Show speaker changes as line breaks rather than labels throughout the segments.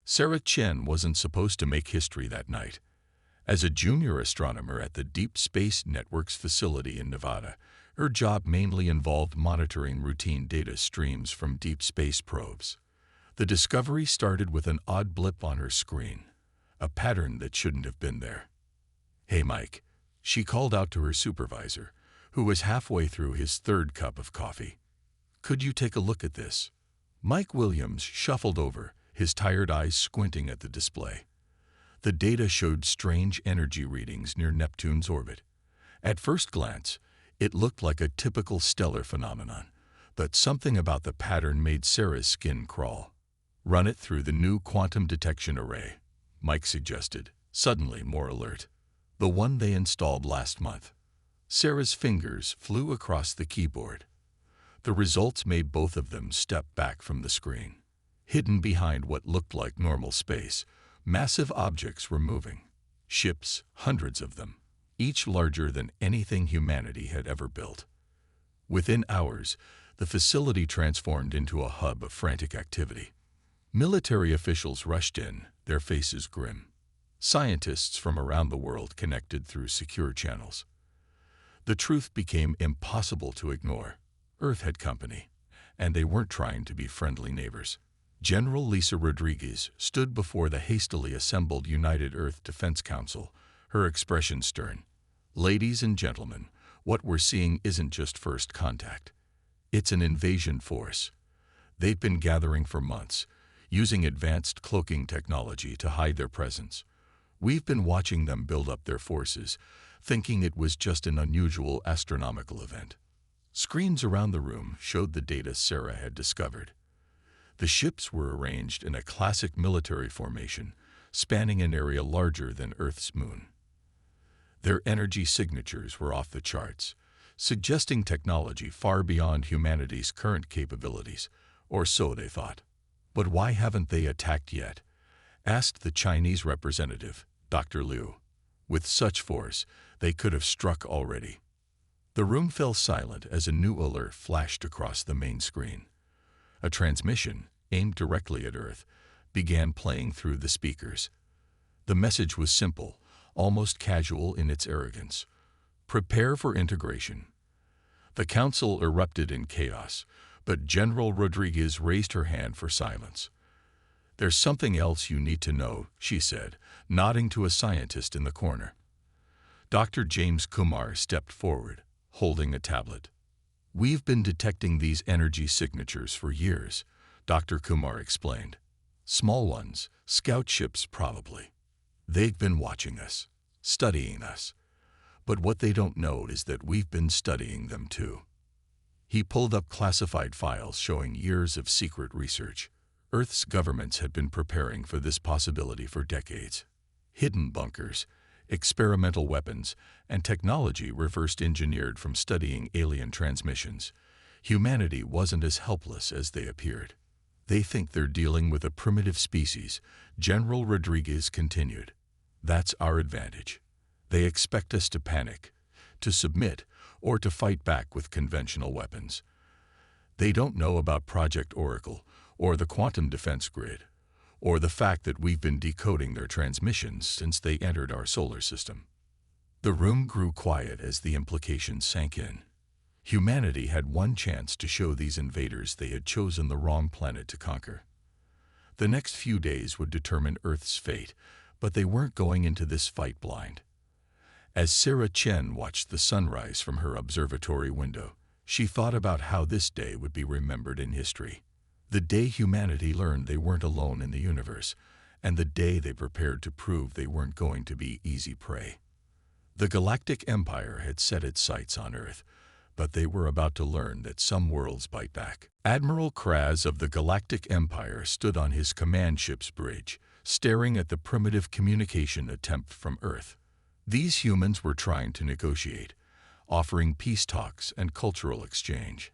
Sarah Chen wasn't supposed to make history that night. As a junior astronomer at the Deep Space Network's facility in Nevada, her job mainly involved monitoring routine data streams from deep space probes. The discovery started with an odd blip on her screen, a pattern that shouldn't have been there. "Hey, Mike," she called out to her supervisor, who was halfway through his third cup of coffee. "Could you take a look at this?" Mike Williams shuffled over, his tired eyes squinting at the display. The data showed strange energy readings near Neptune's orbit. At first glance, it looked like a typical stellar phenomenon, but something about the pattern made Sarah's skin crawl. "Run it through the new quantum detection array," Mike suggested, suddenly more alert. "The one they installed last month." Sarah's fingers flew across the keyboard. The results made both of them step back from the screen. Hidden behind what looked like normal space, massive objects were moving. Ships, hundreds of them, each larger than anything humanity had ever built. Within hours, the facility transformed into a hub of frantic activity. Military officials rushed in, their faces grim. Scientists from around the world connected through secure channels. The truth became impossible to ignore. Earth had company, and they weren't trying to be friendly neighbors. General Lisa Rodriguez stood before the hastily assembled United Earth Defense Council, her expression stern. "Ladies and gentlemen, what we're seeing isn't just first contact. It's an invasion force. They've been gathering for months, using advanced cloaking technology to hide their presence. We've been watching them build up their forces, thinking it was just an unusual astronomical event." Screens around the room showed the data Sarah had discovered. The ships were arranged in a classic military formation, spanning an area larger than Earth's moon. Their energy signatures were off the charts, suggesting technology far beyond humanity's current capabilities, or so they thought. "But why haven't they attacked yet?" asked the Chinese representative, Dr. Liu. "With such force, they could have struck already." The room fell silent as a new alert flashed across the main screen. A transmission, aimed directly at Earth, began playing through the speakers. The message was simple, almost casual in its arrogance. "Prepare for integration." The council erupted in chaos, but General Rodriguez raised her hand for silence. "There's something else you need to know," she said, nodding to a scientist in the corner. Dr. James Kumar stepped forward, holding a tablet. "We've been detecting these energy signatures for years," Dr. Kumar explained. "Small ones, scout ships probably. They've been watching us, studying us. But what they don't know is that we've been studying them too." He pulled up classified files showing years of secret research. Earth's governments had been preparing for this possibility for decades. Hidden bunkers, experimental weapons, and technology reversed engineered from studying alien transmissions. Humanity wasn't as helpless as they appeared. "They think they're dealing with a primitive species," General Rodriguez continued. "That's our advantage. They expect us to panic, to submit, or to fight back with conventional weapons. They don't know about Project Oracle, or the quantum defense grid, or the fact that we've been decoding their transmissions since they entered our solar system." The room grew quiet as the implications sank in. Humanity had one chance to show these invaders they had chosen the wrong planet to conquer. The next few days would determine Earth's fate, but they weren't going into this fight blind. As Sarah Chen watched the sunrise from her observatory window, she thought about how this day would be remembered in history. The day humanity learned they weren't alone in the universe, and the day they prepared to prove they weren't going to be easy prey. The Galactic Empire had set its sights on Earth, but they were about to learn that some worlds bite back. Admiral Kraz of the Galactic Empire stood on his command ship's bridge, staring at the primitive communication attempt from Earth. These humans were trying to negotiate, offering peace talks and cultural exchange.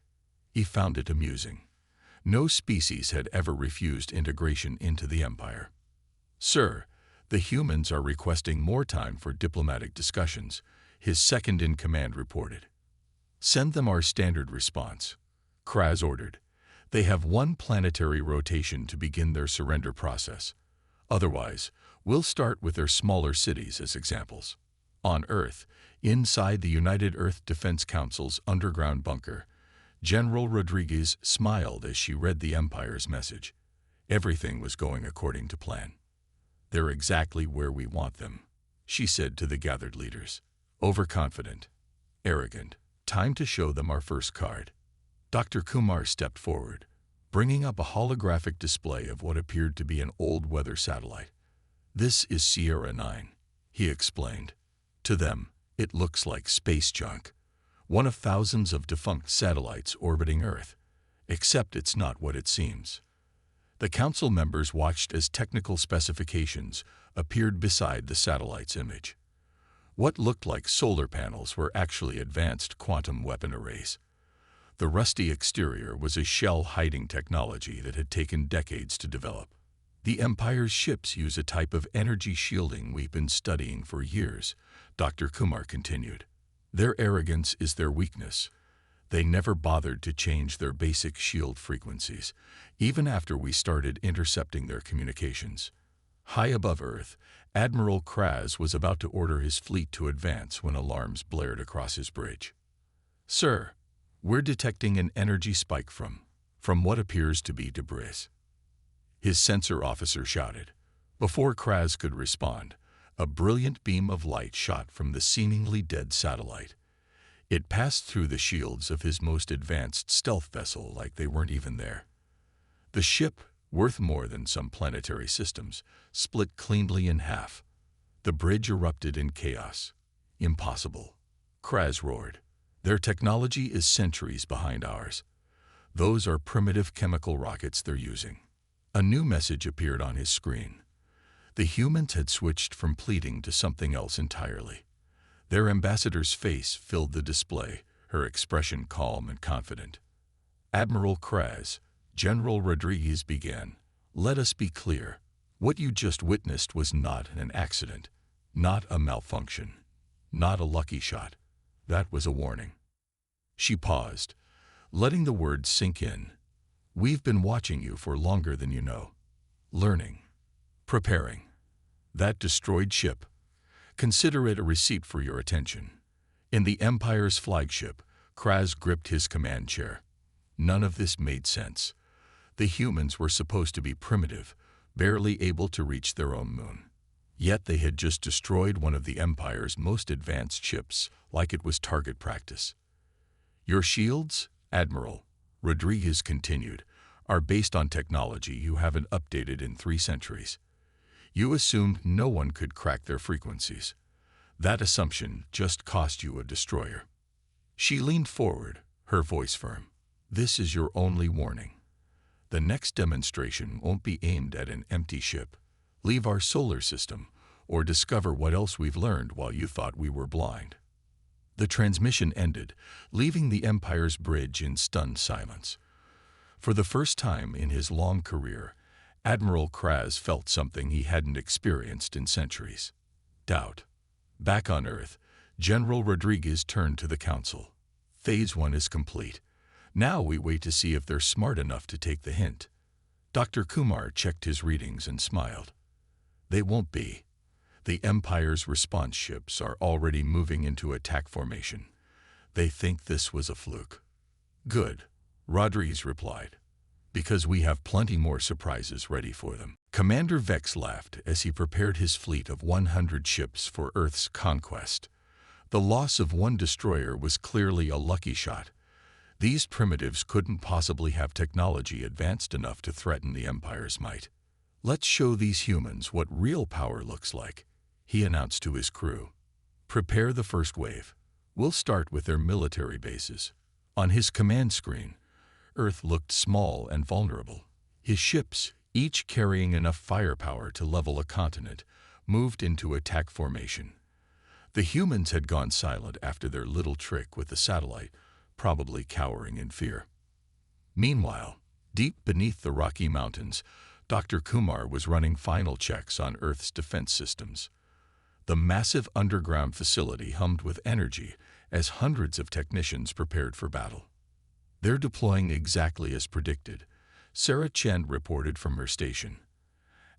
He found it amusing. No species had ever refused integration into the Empire. "Sir, the humans are requesting more time for diplomatic discussions," his second-in-command reported. "Send them our standard response," Kraz ordered. "They have one planetary rotation to begin their surrender process. Otherwise, we'll start with their smaller cities as examples. On Earth, inside the United Earth Defense Council's underground bunker, General Rodriguez smiled as she read the Empire's message. Everything was going according to plan. "They're exactly where we want them," she said to the gathered leaders. "Overconfident, arrogant. Time to show them our first card." Dr. Kumar stepped forward, bringing up a holographic display of what appeared to be an old weather satellite. "This is Sierra 9, he explained. To them, it looks like space junk, one of thousands of defunct satellites orbiting Earth, except it's not what it seems. The council members watched as technical specifications appeared beside the satellite's image. What looked like solar panels were actually advanced quantum weapon arrays. The rusty exterior was a shell-hiding technology that had taken decades to develop. "The Empire's ships use a type of energy shielding we've been studying for years," Dr. Kumar continued. "Their arrogance is their weakness. They never bothered to change their basic shield frequencies, even after we started intercepting their communications." High above Earth, Admiral Kraz was about to order his fleet to advance when alarms blared across his bridge. "Sir, we're detecting an energy spike from what appears to be debris," his sensor officer shouted. Before Kraz could respond, a brilliant beam of light shot from the seemingly dead satellite. It passed through the shields of his most advanced stealth vessel like they weren't even there. The ship, worth more than some planetary systems, split cleanly in half. The bridge erupted in chaos. "Impossible," Kraz roared. "Their technology is centuries behind ours. Those are primitive chemical rockets they're using." A new message appeared on his screen. The humans had switched from pleading to something else entirely. Their ambassador's face filled the display, her expression calm and confident. "Admiral Kraz," General Rodriguez began, "let us be clear. What you just witnessed was not an accident, not a malfunction, not a lucky shot. That was a warning." She paused, letting the words sink in. "We've been watching you for longer than you know. Learning. Preparing. That destroyed ship. Consider it a receipt for your attention." In the Empire's flagship, Kraz gripped his command chair. None of this made sense. The humans were supposed to be primitive, barely able to reach their own moon. Yet they had just destroyed one of the Empire's most advanced ships like it was target practice. "Your shields, Admiral," Rodriguez continued, "are based on technology you haven't updated in 3 centuries. You assumed no one could crack their frequencies. That assumption just cost you a destroyer." She leaned forward, her voice firm. "This is your only warning. The next demonstration won't be aimed at an empty ship. Leave our solar system, or discover what else we've learned while you thought we were blind." The transmission ended, leaving the Empire's bridge in stunned silence. For the first time in his long career, Admiral Kraz felt something he hadn't experienced in centuries: doubt. Back on Earth, General Rodriguez turned to the Council. "Phase 1 is complete. Now we wait to see if they're smart enough to take the hint." Dr. Kumar checked his readings and smiled. "They won't be. The Empire's response ships are already moving into attack formation. They think this was a fluke." "Good," Rodriguez replied, "because we have plenty more surprises ready for them." Commander Vex laughed as he prepared his fleet of 100 ships for Earth's conquest. The loss of one destroyer was clearly a lucky shot. These primitives couldn't possibly have technology advanced enough to threaten the Empire's might. "Let's show these humans what real power looks like," he announced to his crew. "Prepare the first wave. We'll start with their military bases." On his command screen, Earth looked small and vulnerable. His ships, each carrying enough firepower to level a continent, moved into attack formation. The humans had gone silent after their little trick with the satellite, probably cowering in fear. Meanwhile, deep beneath the Rocky Mountains, Dr. Kumar was running final checks on Earth's defense systems. The massive underground facility hummed with energy as hundreds of technicians prepared for battle. "They're deploying exactly as predicted," Sarah Chen reported from her station.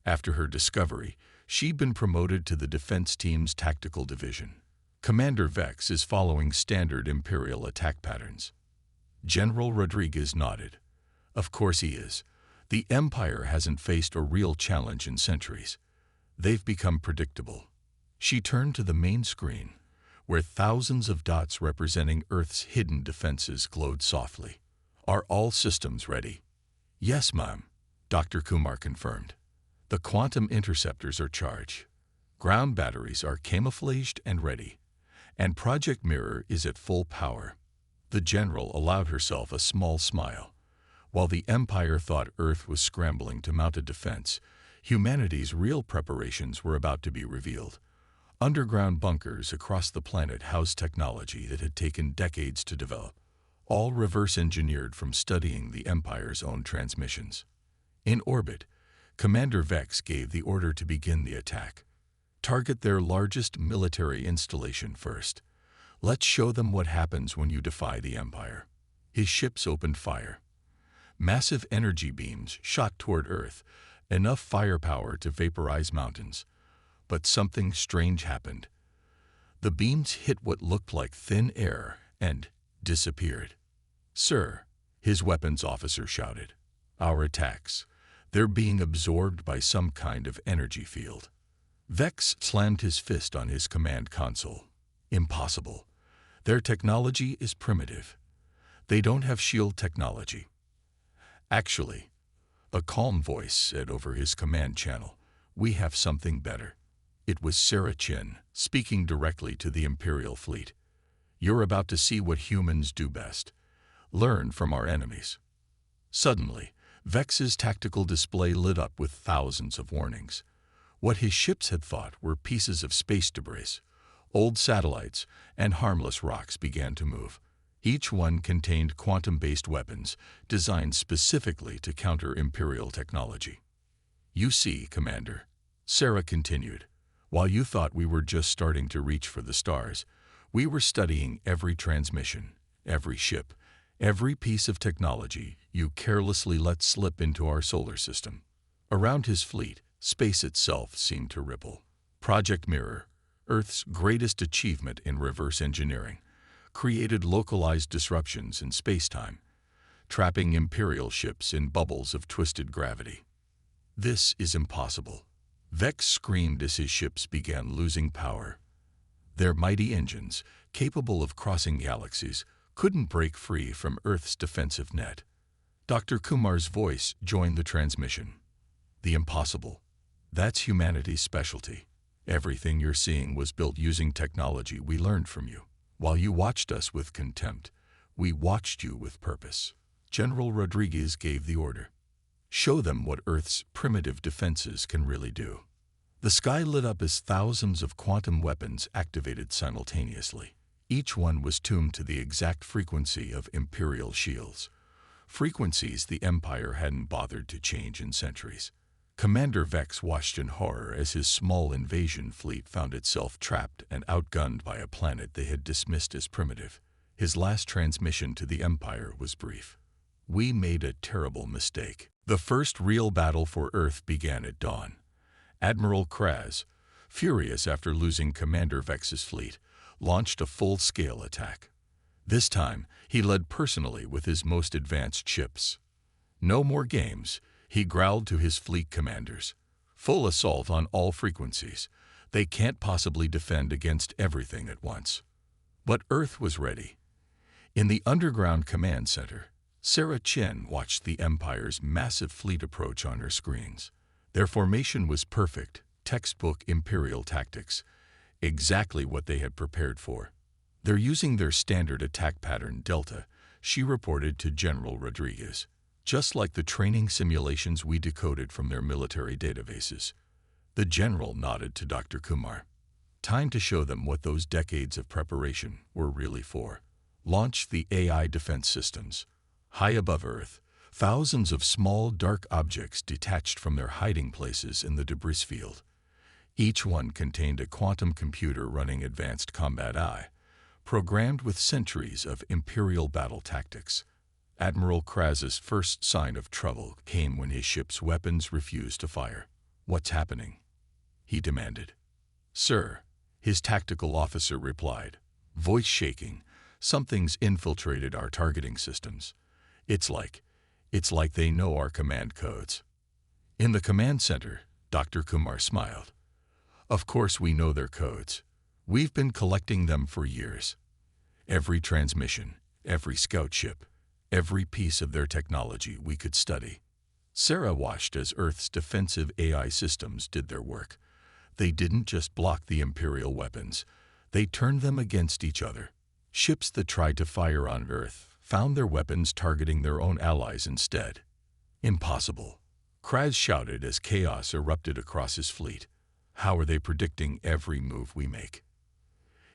After her discovery, she'd been promoted to the defense team's tactical division. Commander Vex is following standard Imperial attack patterns. General Rodriguez nodded. Of course he is. The Empire hasn't faced a real challenge in centuries. They've become predictable. She turned to the main screen, where thousands of dots representing Earth's hidden defenses glowed softly. Are all systems ready? Yes, ma'am, Dr. Kumar confirmed. The quantum interceptors are charged. Ground batteries are camouflaged and ready. And Project Mirror is at full power. The general allowed herself a small smile. While the Empire thought Earth was scrambling to mount a defense, humanity's real preparations were about to be revealed. Underground bunkers across the planet housed technology that had taken decades to develop, all reverse-engineered from studying the Empire's own transmissions. In orbit, Commander Vex gave the order to begin the attack. Target their largest military installation first. Let's show them what happens when you defy the Empire. His ships opened fire. Massive energy beams shot toward Earth, enough firepower to vaporize mountains. But something strange happened. The beams hit what looked like thin air and disappeared. Sir, his weapons officer shouted. Our attacks. They're being absorbed by some kind of energy field. Vex slammed his fist on his command console. Impossible. Their technology is primitive. They don't have shield technology. Actually, a calm voice said over his command channel, we have something better. It was Sarah Chin, speaking directly to the Imperial fleet. You're about to see what humans do best. Learn from our enemies. Suddenly, Vex's tactical display lit up with thousands of warnings. What his ships had thought were pieces of space debris, old satellites, and harmless rocks began to move. Each one contained quantum-based weapons designed specifically to counter Imperial technology. You see, Commander, Sarah continued, while you thought we were just starting to reach for the stars, we were studying every transmission, every ship, every piece of technology you carelessly let slip into our solar system. Around his fleet, space itself seemed to ripple. Project Mirror, Earth's greatest achievement in reverse engineering, created localized disruptions in space-time, trapping Imperial ships in bubbles of twisted gravity. This is impossible. Vex screamed as his ships began losing power. Their mighty engines, capable of crossing galaxies, couldn't break free from Earth's defensive net. Dr. Kumar's voice joined the transmission. The impossible. That's humanity's specialty. Everything you're seeing was built using technology we learned from you. While you watched us with contempt, we watched you with purpose. General Rodriguez gave the order. Show them what Earth's primitive defenses can really do. The sky lit up as thousands of quantum weapons activated simultaneously. Each one was tuned to the exact frequency of Imperial shields, frequencies the Empire hadn't bothered to change in centuries. Commander Vex watched in horror as his small invasion fleet found itself trapped and outgunned by a planet they had dismissed as primitive. His last transmission to the Empire was brief. We made a terrible mistake. The first real battle for Earth began at dawn. Admiral Kraz, furious after losing Commander Vex's fleet, launched a full-scale attack. This time, he led personally with his most advanced ships. No more games, he growled to his fleet commanders. Full assault on all frequencies. They can't possibly defend against everything at once. But Earth was ready. In the underground command center, Sarah Chen watched the Empire's massive fleet approach on her screens. Their formation was perfect, textbook Imperial tactics, exactly what they had prepared for. They're using their standard attack pattern, Delta, she reported to General Rodriguez, just like the training simulations we decoded from their military databases. The general nodded to Dr. Kumar. Time to show them what those decades of preparation were really for. Launch the AI defense systems. High above Earth, thousands of small, dark objects detached from their hiding places in the debris field. Each one contained a quantum computer running advanced combat AI, programmed with centuries of Imperial battle tactics. Admiral Kraz's first sign of trouble came when his ship's weapons refused to fire. "What's happening?" he demanded. "Sir," his tactical officer replied, voice shaking, "something's infiltrated our targeting systems. It's like they know our command codes." In the command center, Dr. Kumar smiled. "Of course we know their codes. We've been collecting them for years. Every transmission, every scout ship, every piece of their technology we could study." Sarah watched as Earth's defensive AI systems did their work. They didn't just block the Imperial weapons, they turned them against each other. Ships that tried to fire on Earth found their weapons targeting their own allies instead. "Impossible," Kraz shouted as chaos erupted across his fleet. "How are they predicting every move we make?"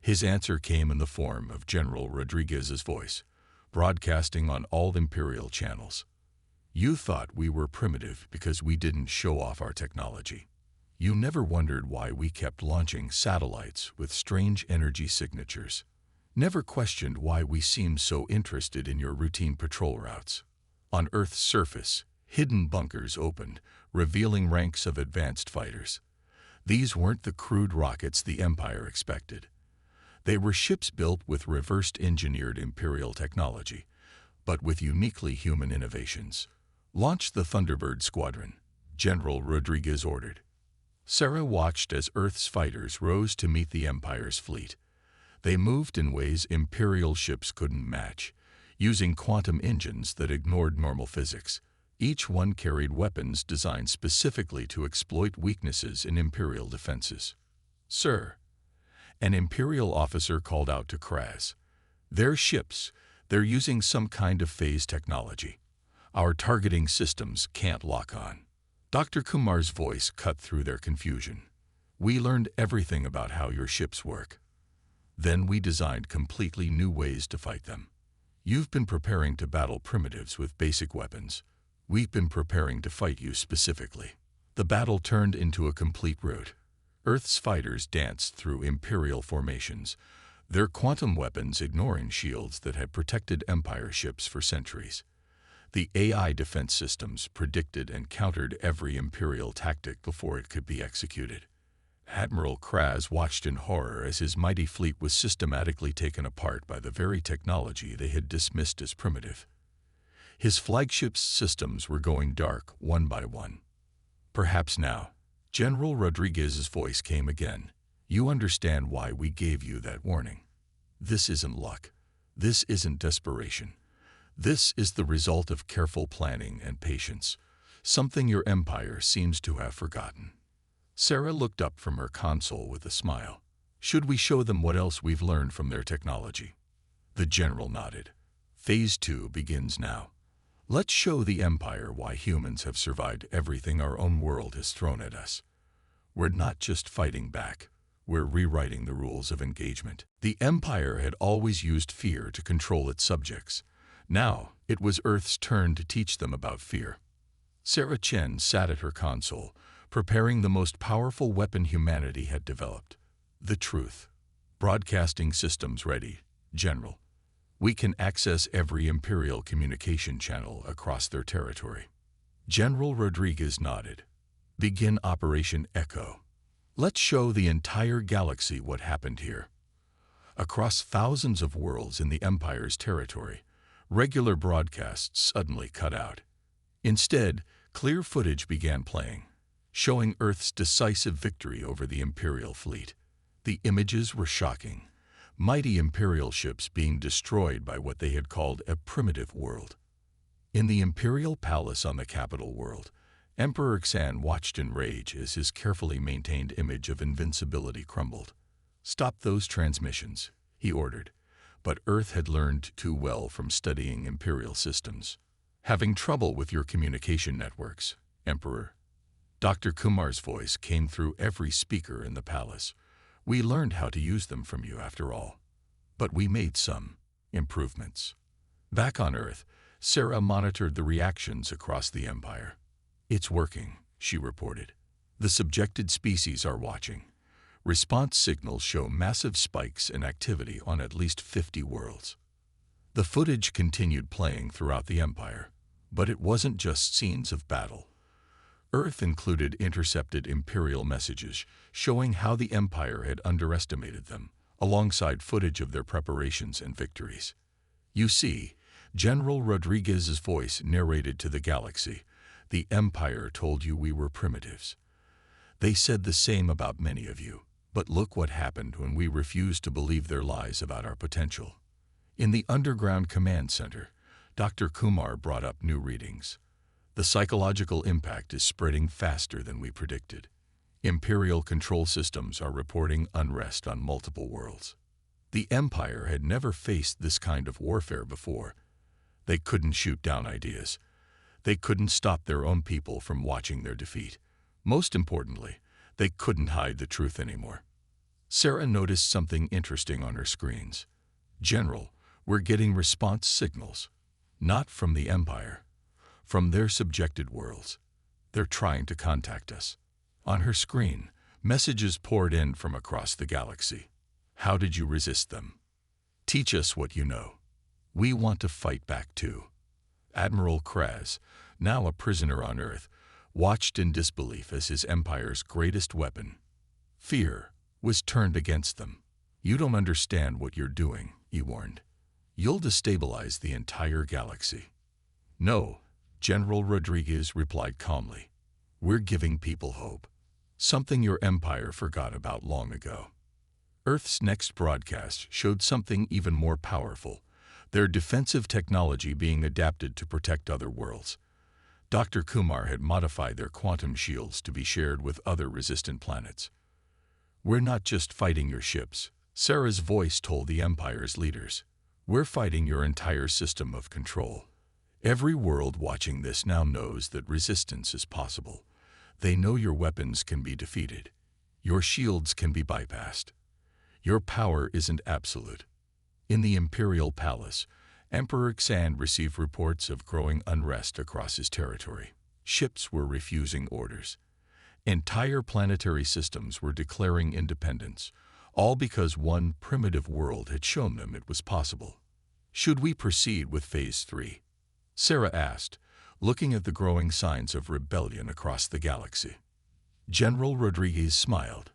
His answer came in the form of General Rodriguez's voice, broadcasting on all Imperial channels. "You thought we were primitive because we didn't show off our technology. You never wondered why we kept launching satellites with strange energy signatures. Never questioned why we seemed so interested in your routine patrol routes. On Earth's surface, hidden bunkers opened, revealing ranks of advanced fighters. These weren't the crude rockets the Empire expected. They were ships built with reversed-engineered Imperial technology, but with uniquely human innovations. Launch the Thunderbird Squadron," General Rodriguez ordered. Sarah watched as Earth's fighters rose to meet the Empire's fleet. They moved in ways Imperial ships couldn't match, using quantum engines that ignored normal physics. Each one carried weapons designed specifically to exploit weaknesses in Imperial defenses. "Sir," an Imperial officer called out to Kraz, "Their ships, they're using some kind of phase technology. Our targeting systems can't lock on." Dr. Kumar's voice cut through their confusion. "We learned everything about how your ships work. Then we designed completely new ways to fight them. You've been preparing to battle primitives with basic weapons. We've been preparing to fight you specifically." The battle turned into a complete rout. Earth's fighters danced through Imperial formations, their quantum weapons ignoring shields that had protected Empire ships for centuries. The AI defense systems predicted and countered every Imperial tactic before it could be executed. Admiral Kraz watched in horror as his mighty fleet was systematically taken apart by the very technology they had dismissed as primitive. His flagship's systems were going dark one by one. "Perhaps now," General Rodriguez's voice came again, "you understand why we gave you that warning. This isn't luck. This isn't desperation. This is the result of careful planning and patience, something your Empire seems to have forgotten." Sarah looked up from her console with a smile. "Should we show them what else we've learned from their technology?" The general nodded. "Phase 2 begins now. Let's show the Empire why humans have survived everything our own world has thrown at us. We're not just fighting back, we're rewriting the rules of engagement." The Empire had always used fear to control its subjects. Now, it was Earth's turn to teach them about fear. Sarah Chen sat at her console, preparing the most powerful weapon humanity had developed. "The truth. Broadcasting systems ready, General. We can access every Imperial communication channel across their territory." General Rodriguez nodded. "Begin Operation Echo. Let's show the entire galaxy what happened here." Across thousands of worlds in the Empire's territory, regular broadcasts suddenly cut out. Instead, clear footage began playing, showing Earth's decisive victory over the Imperial fleet. The images were shocking. Mighty Imperial ships being destroyed by what they had called a primitive world. In the Imperial palace on the capital world, Emperor Xan watched in rage as his carefully maintained image of invincibility crumbled. "Stop those transmissions," he ordered. But Earth had learned too well from studying Imperial systems. "Having trouble with your communication networks, Emperor?" Dr. Kumar's voice came through every speaker in the palace. "We learned how to use them from you after all. But we made some improvements." Back on Earth, Sarah monitored the reactions across the Empire. "It's working," she reported. "The subjected species are watching. Response signals show massive spikes in activity on at least 50 worlds." The footage continued playing throughout the Empire, but it wasn't just scenes of battle. Earth included intercepted Imperial messages showing how the Empire had underestimated them, alongside footage of their preparations and victories. You see, General Rodriguez's voice narrated to the galaxy, "The Empire told you we were primitives. They said the same about many of you, but look what happened when we refused to believe their lies about our potential." In the underground command center, Dr. Kumar brought up new readings. The psychological impact is spreading faster than we predicted. Imperial control systems are reporting unrest on multiple worlds. The Empire had never faced this kind of warfare before. They couldn't shoot down ideas. They couldn't stop their own people from watching their defeat. Most importantly, they couldn't hide the truth anymore. Sarah noticed something interesting on her screens. "General, we're getting response signals. Not from the Empire. From their subjected worlds. They're trying to contact us." On her screen, messages poured in from across the galaxy. "How did you resist them? Teach us what you know. We want to fight back too." Admiral Kraz, now a prisoner on Earth, watched in disbelief as his empire's greatest weapon, fear, was turned against them. "You don't understand what you're doing," he warned. "You'll destabilize the entire galaxy." "No," General Rodriguez replied calmly. "We're giving people hope. Something your empire forgot about long ago." Earth's next broadcast showed something even more powerful, their defensive technology being adapted to protect other worlds. Dr. Kumar had modified their quantum shields to be shared with other resistant planets. "We're not just fighting your ships," Sarah's voice told the Empire's leaders. "We're fighting your entire system of control." Every world watching this now knows that resistance is possible. They know your weapons can be defeated. Your shields can be bypassed. Your power isn't absolute. In the Imperial Palace, Emperor Xan received reports of growing unrest across his territory. Ships were refusing orders. Entire planetary systems were declaring independence, all because one primitive world had shown them it was possible. "Should we proceed with Phase 3? Sarah asked, looking at the growing signs of rebellion across the galaxy. General Rodriguez smiled.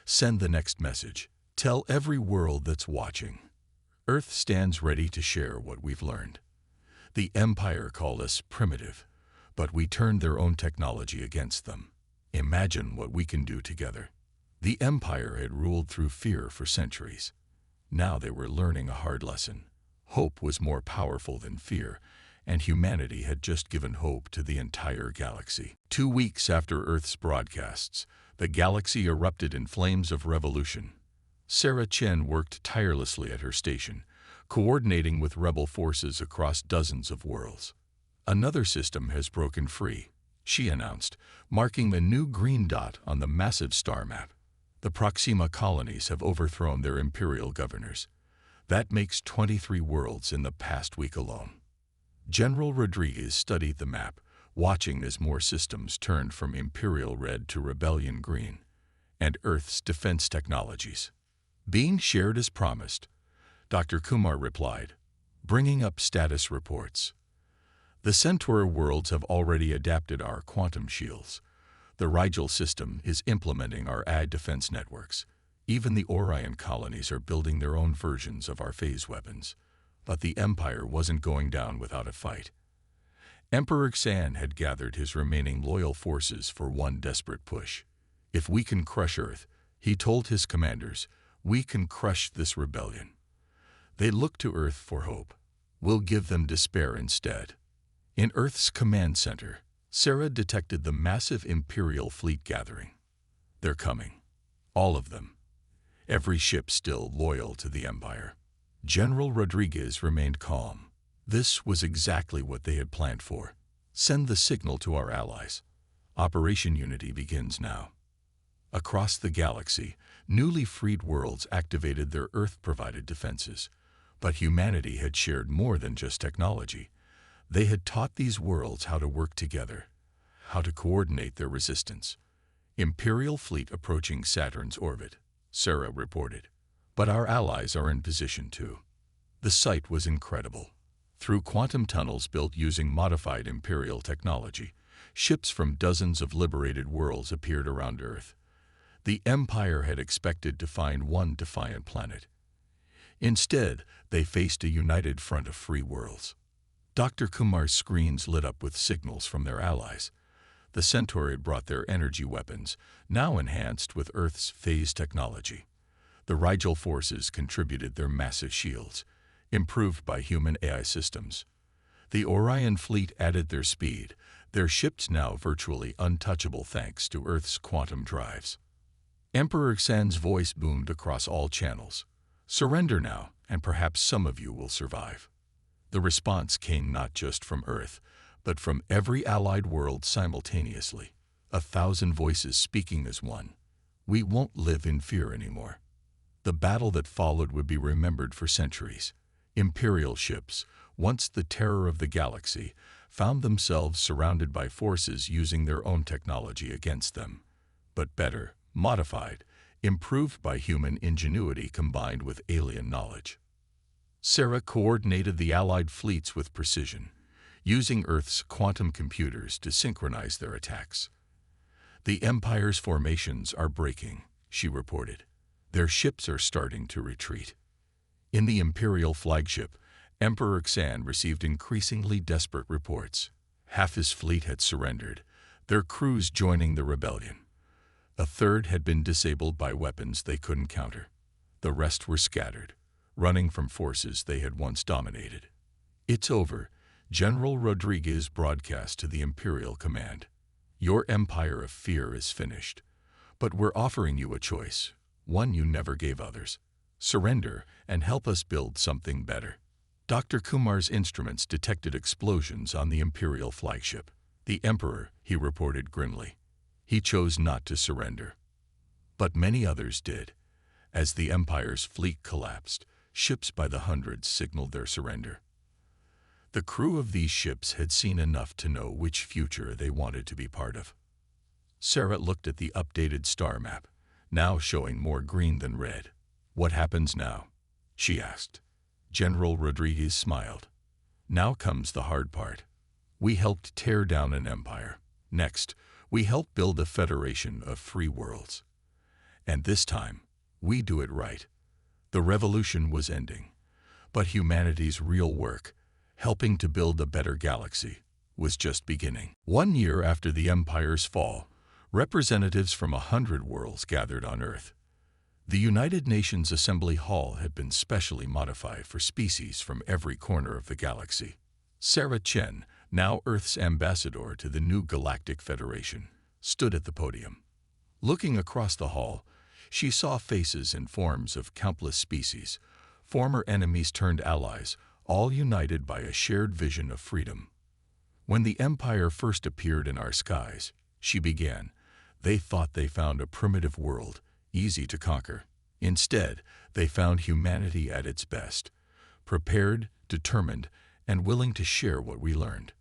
"Send the next message. Tell every world that's watching. Earth stands ready to share what we've learned. The Empire called us primitive, but we turned their own technology against them. Imagine what we can do together." The Empire had ruled through fear for centuries. Now they were learning a hard lesson. Hope was more powerful than fear, and humanity had just given hope to the entire galaxy. 2 weeks after Earth's broadcasts, the galaxy erupted in flames of revolution. Sarah Chen worked tirelessly at her station, coordinating with rebel forces across dozens of worlds. "Another system has broken free," she announced, marking a new green dot on the massive star map. "The Proxima colonies have overthrown their imperial governors. That makes 23 worlds in the past week alone." General Rodriguez studied the map, watching as more systems turned from Imperial Red to Rebellion Green, and Earth's defense technologies. "Being shared as promised," Dr. Kumar replied, bringing up status reports. "The Centaur worlds have already adapted our quantum shields. The Rigel system is implementing our ag defense networks. Even the Orion colonies are building their own versions of our phase weapons. But the Empire wasn't going down without a fight. Emperor Xan had gathered his remaining loyal forces for one desperate push. "If we can crush Earth," he told his commanders, "we can crush this rebellion." They looked to Earth for hope. "We'll give them despair instead." In Earth's command center, Sarah detected the massive Imperial fleet gathering. "They're coming. All of them. Every ship still loyal to the Empire." General Rodriguez remained calm. This was exactly what they had planned for. "Send the signal to our allies. Operation Unity begins now." Across the galaxy, newly freed worlds activated their Earth-provided defenses. But humanity had shared more than just technology. They had taught these worlds how to work together, how to coordinate their resistance. "Imperial fleet approaching Saturn's orbit," Sarah reported. "But our allies are in position too." The sight was incredible. Through quantum tunnels built using modified Imperial technology, ships from dozens of liberated worlds appeared around Earth. The Empire had expected to find one defiant planet. Instead, they faced a united front of free worlds. Dr. Kumar's screens lit up with signals from their allies. The Centaur had brought their energy weapons, now enhanced with Earth's phase technology. The Rigel forces contributed their massive shields, improved by human AI systems. The Orion fleet added their speed, their ships now virtually untouchable thanks to Earth's quantum drives. Emperor Xan's voice boomed across all channels. "Surrender now, and perhaps some of you will survive." The response came not just from Earth, but from every allied world simultaneously. 1,000 voices speaking as one. We won't live in fear anymore. The battle that followed would be remembered for centuries. Imperial ships, once the terror of the galaxy, found themselves surrounded by forces using their own technology against them. But better, modified, improved by human ingenuity combined with alien knowledge. Sarah coordinated the Allied fleets with precision, using Earth's quantum computers to synchronize their attacks. "The Empire's formations are breaking," she reported. "Their ships are starting to retreat." In the Imperial flagship, Emperor Xan received increasingly desperate reports. Half his fleet had surrendered, their crews joining the rebellion. A third had been disabled by weapons they couldn't counter. The rest were scattered, running from forces they had once dominated. "It's over," General Rodriguez broadcast to the Imperial command. "Your empire of fear is finished. But we're offering you a choice, one you never gave others. Surrender and help us build something better." Dr. Kumar's instruments detected explosions on the Imperial flagship. "The Emperor," he reported grimly. "He chose not to surrender." But many others did. As the Empire's fleet collapsed, ships by the hundreds signaled their surrender. The crew of these ships had seen enough to know which future they wanted to be part of. Sarah looked at the updated star map, now showing more green than red. "What happens now?" she asked. General Rodriguez smiled. "Now comes the hard part. We helped tear down an empire. Next, we helped build a federation of free worlds. And this time, we do it right." The revolution was ending, but humanity's real work, helping to build a better galaxy, was just beginning. 1 year after the Empire's fall, representatives from 100 worlds gathered on Earth. The United Nations Assembly Hall had been specially modified for species from every corner of the galaxy. Sarah Chen, now Earth's ambassador to the new Galactic Federation, stood at the podium. Looking across the hall, she saw faces and forms of countless species, former enemies turned allies, all united by a shared vision of freedom. "When the Empire first appeared in our skies," she began, "they thought they found a primitive world, easy to conquer. Instead, they found humanity at its best, prepared, determined, and willing to share what we learned."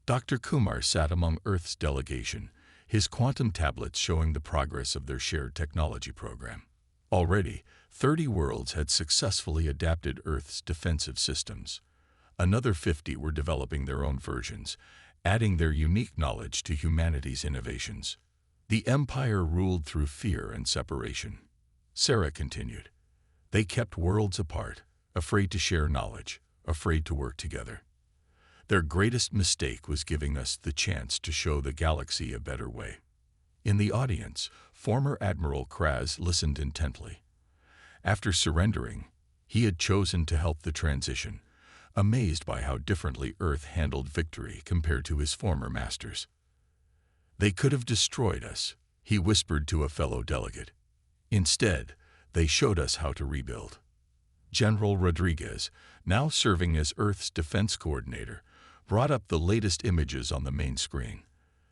Dr. Kumar sat among Earth's delegation, his quantum tablets showing the progress of their shared technology program. Already, 30 worlds had successfully adapted Earth's defensive systems. Another 50 were developing their own versions, adding their unique knowledge to humanity's innovations. The Empire ruled through fear and separation. Sarah continued. "They kept worlds apart, afraid to share knowledge, afraid to work together. Their greatest mistake was giving us the chance to show the galaxy a better way." In the audience, former Admiral Kraz listened intently. After surrendering, he had chosen to help the transition, amazed by how differently Earth handled victory compared to his former masters. "They could have destroyed us," he whispered to a fellow delegate. "Instead, they showed us how to rebuild." General Rodriguez, now serving as Earth's defense coordinator, brought up the latest images on the main screen.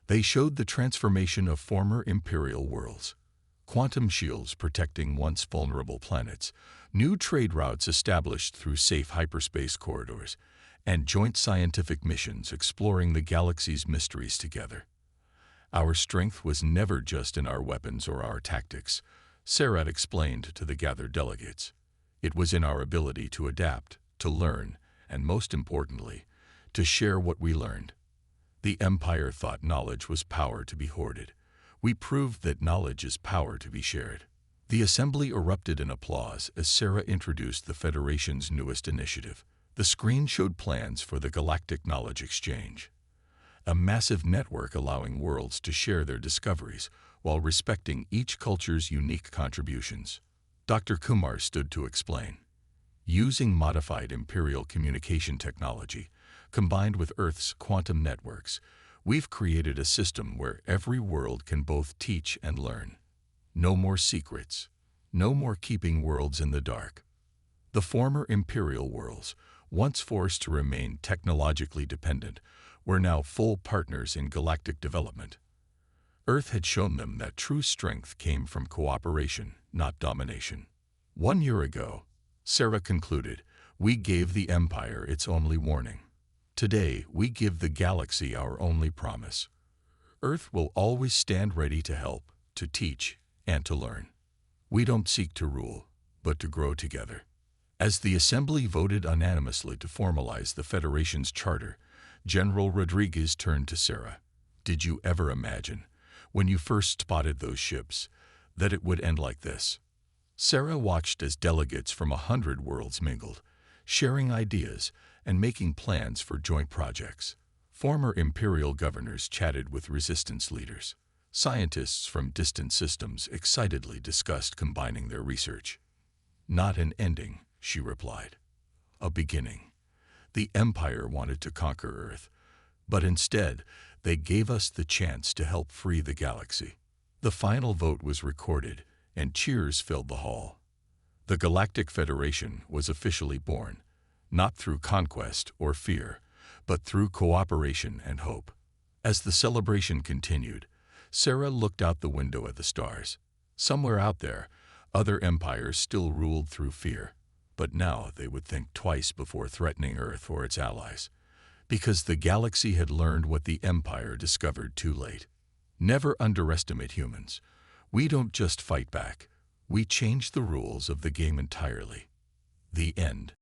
They showed the transformation of former Imperial worlds. Quantum shields protecting once vulnerable planets, new trade routes established through safe hyperspace corridors, and joint scientific missions exploring the galaxy's mysteries together. "Our strength was never just in our weapons or our tactics," Sarah explained to the gathered delegates. "It was in our ability to adapt, to learn, and most importantly, to share what we learned." The Empire thought knowledge was power to be hoarded. We proved that knowledge is power to be shared. The assembly erupted in applause as Sarah introduced the Federation's newest initiative. The screen showed plans for the Galactic Knowledge Exchange, a massive network allowing worlds to share their discoveries while respecting each culture's unique contributions. Dr. Kumar stood to explain. Using modified Imperial communication technology, combined with Earth's quantum networks, we've created a system where every world can both teach and learn. No more secrets. No more keeping worlds in the dark. The former Imperial worlds, once forced to remain technologically dependent, were now full partners in galactic development. Earth had shown them that true strength came from cooperation, not domination. 1 year ago, Sarah concluded, we gave the Empire its only warning. Today, we give the galaxy our only promise. Earth will always stand ready to help, to teach, and to learn. We don't seek to rule, but to grow together. As the Assembly voted unanimously to formalize the Federation's charter, General Rodriguez turned to Sarah. Did you ever imagine, when you first spotted those ships, that it would end like this? Sarah watched as delegates from 100 worlds mingled, sharing ideas and making plans for joint projects. Former Imperial governors chatted with resistance leaders. Scientists from distant systems excitedly discussed combining their research. Not an ending, she replied. A beginning. The Empire wanted to conquer Earth, but instead, they gave us the chance to help free the galaxy. The final vote was recorded, and cheers filled the hall. The Galactic Federation was officially born, not through conquest or fear, but through cooperation and hope. As the celebration continued, Sarah looked out the window at the stars. Somewhere out there, other empires still ruled through fear, but now they would think twice before threatening Earth or its allies, because the galaxy had learned what the Empire discovered too late. Never underestimate humans. We don't just fight back. We change the rules of the game entirely. The end.